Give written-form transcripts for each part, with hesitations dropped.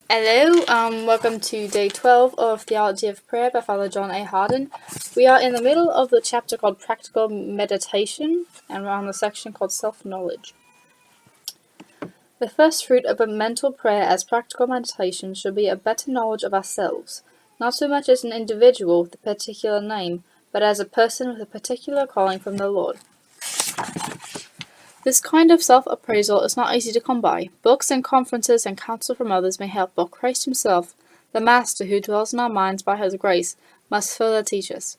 Hello, welcome to day 12 of Theology of Prayer by Father John A. Harden. We are in the middle of the chapter called Practical Meditation, and we're on the section called Self-Knowledge. The first fruit of a mental prayer as practical meditation should be a better knowledge of ourselves, not so much as an individual with a particular name, but as a person with a particular calling from the Lord. This kind of self-appraisal is not easy to come by. Books and conferences and counsel from others may help, but Christ himself, the Master who dwells in our minds by his grace, must further teach us.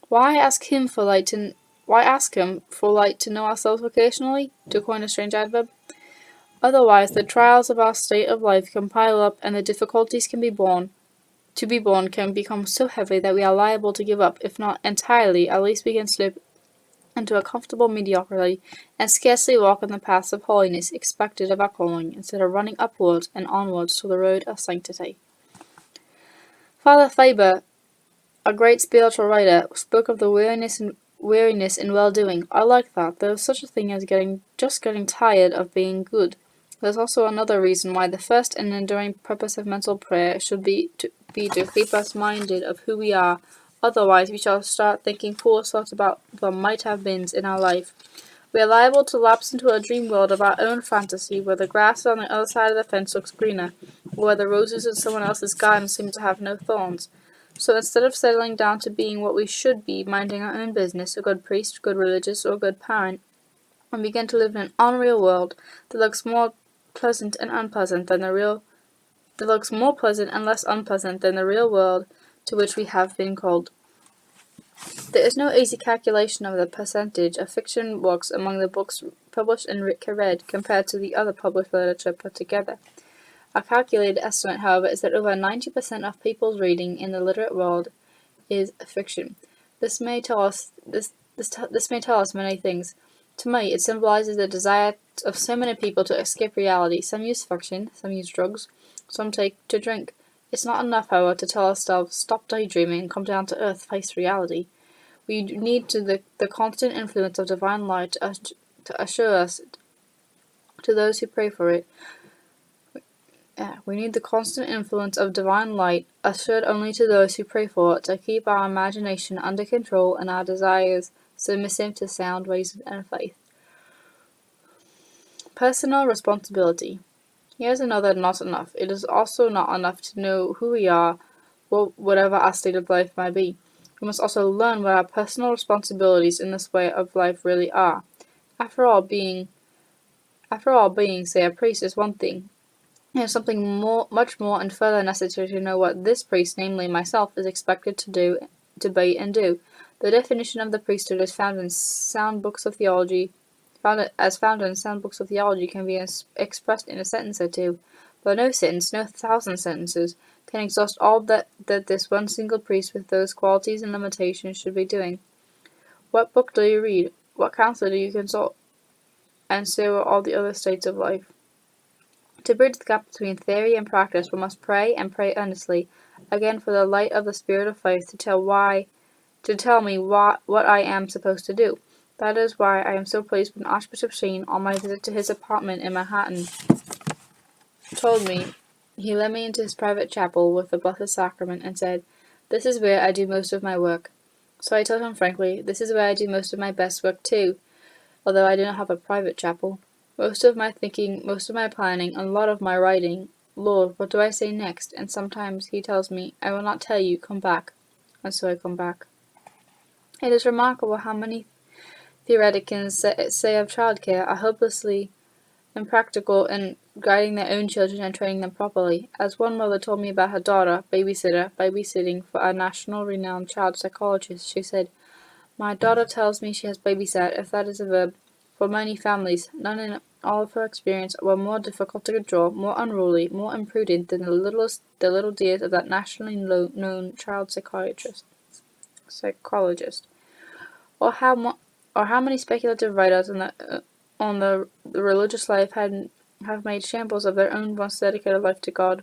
Why ask him for light to know ourselves occasionally, to coin a strange adverb? Otherwise, the trials of our state of life can pile up, and the difficulties can become so heavy that we are liable to give up, if not entirely, at least we can slip into a comfortable mediocrity, and scarcely walk on the paths of holiness expected of our calling, instead of running upwards and onwards to the road of sanctity. Father Faber, a great spiritual writer, spoke of the weariness in well-doing. I like that. There is such a thing as getting tired of being good. There's also another reason why the first and enduring purpose of mental prayer should be to keep us minded of who we are. Otherwise, we shall start thinking foolish thoughts about the might-have-beens in our life. We are liable to lapse into a dream world of our own fantasy, where the grass on the other side of the fence looks greener, or where the roses in someone else's garden seem to have no thorns. So instead of settling down to being what we should be, minding our own business, a good priest, good religious, or good parent, we begin to live in an unreal world that looks more pleasant and unpleasant than the real that looks more pleasant and less unpleasant than the real world to which we have been called. There is no easy calculation of the percentage of fiction books among the books published and read compared to the other published literature put together. A calculated estimate, however, is that over 90% of people's reading in the literate world is fiction. This may tell us many things. To me, it symbolizes the desire of so many people to escape reality. Some use fiction, some use drugs, some take to drink. It's not enough, however, to tell ourselves, stop daydreaming and come down to earth, face reality. We need the constant influence of divine light to assure us, to those who pray for it. We need the constant influence of divine light, assured only to those who pray for it, to keep our imagination under control and our desires submissive to sound reason and faith. Personal responsibility. Here's another not enough. It is also not enough to know who we are, whatever our state of life might be. We must also learn what our personal responsibilities in this way of life really are. After all, being, say, a priest is one thing. It is something much more and further necessary to know what this priest, namely myself, is expected to be, and do. The definition of the priesthood as found in sound books of theology can be expressed in a sentence or two, but no sentence, no 1,000 sentences, can exhaust all that this one single priest with those qualities and limitations should be doing. What book do you read? What counselor do you consult? And so are all the other states of life. To bridge the gap between theory and practice, we must pray and pray earnestly, again for the light of the Spirit of faith to tell me what I am supposed to do. That is why I am so pleased when Archbishop Sheen, on my visit to his apartment in Manhattan, told me he led me into his private chapel with the Blessed Sacrament and said, "This is where I do most of my work." So I told him frankly, this is where I do most of my best work too, although I do not have a private chapel. Most of my thinking, most of my planning, and a lot of my writing. Lord, what do I say next? And sometimes he tells me, I will not tell you, come back. And so I come back. It is remarkable how many theoreticians say of childcare are hopelessly impractical in guiding their own children and training them properly. As one mother told me about her daughter, babysitting for a national renowned child psychologist, she said, "My daughter tells me she has babysat, if that is a verb, for many families. None in all of her experience were more difficult to control, more unruly, more imprudent than the little dears of that nationally known child psychologist. Or how many speculative writers on the religious life have made shambles of their own once dedicated life to God.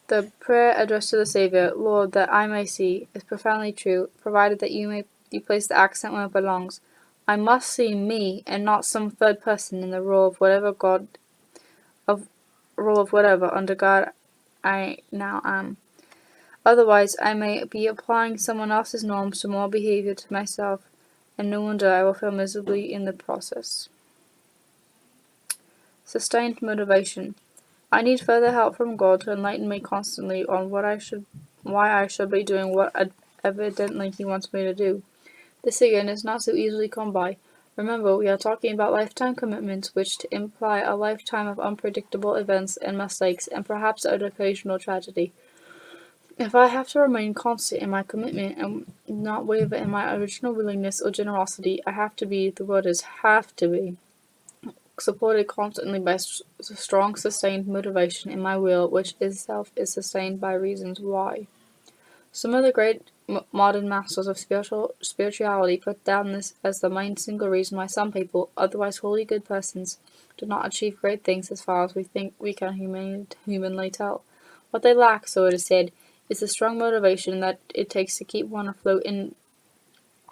The prayer addressed to the Saviour, Lord, that I may see, is profoundly true, provided that you place the accent where it belongs. I must see me, and not some third person in the role of whatever God rule of whatever under God I now am. Otherwise, I may be applying someone else's norms to moral behavior to myself, and no wonder I will fail miserably in the process. Sustained motivation. I need further help from God to enlighten me constantly on why I should be doing what evidently He wants me to do. This again is not so easily come by. Remember, we are talking about lifetime commitments, which imply a lifetime of unpredictable events and mistakes, and perhaps an occasional tragedy. If I have to remain constant in my commitment and not waver in my original willingness or generosity, I have to be, the word is have to be, supported constantly by strong, sustained motivation in my will, which itself is sustained by reasons why. Some of the great modern masters of spirituality put down this as the main single reason why some people, otherwise wholly good persons, do not achieve great things as far as we think we can humanly tell. What they lack, so it is said, is the strong motivation that it takes to keep one afloat in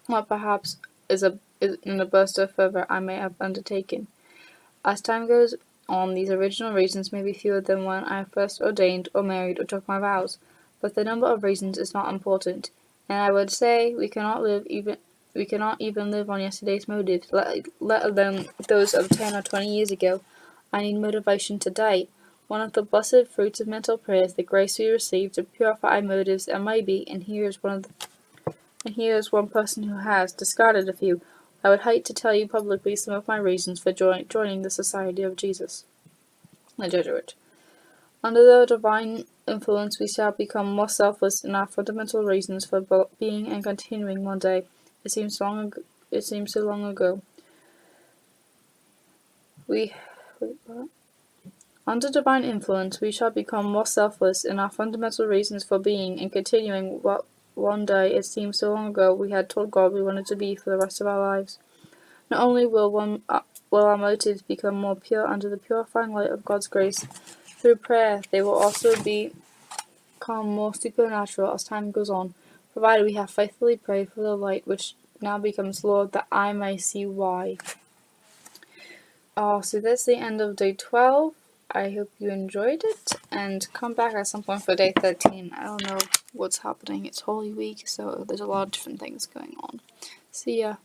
what perhaps is in a burst of fervor I may have undertaken. As time goes on, these original reasons may be fewer than when I first ordained or married or took my vows, but the number of reasons is not important, and I would say we cannot even live on yesterday's motives, let alone those of 10 or 20 years ago. I need motivation today. One of the blessed fruits of mental prayer is the grace we receive to purify motives, and maybe, and here is one person who has discarded a few. I would hate to tell you publicly some of my reasons for joining the Society of Jesus, the Jesuit. Under the divine influence, we shall become more selfless in our fundamental reasons for being and continuing one day. It seems so long ago. Under divine influence, we shall become more selfless in our fundamental reasons for being and continuing what one day it seems so long ago we had told God we wanted to be for the rest of our lives. Not only will our motives become more pure under the purifying light of God's grace through prayer, they will also become more supernatural as time goes on, provided we have faithfully prayed for the light which now becomes Lord, that I may see why. So that's the end of day 12. I hope you enjoyed it, and come back at some point for day 13. I don't know what's happening. It's Holy Week, so there's a lot of different things going on. See ya.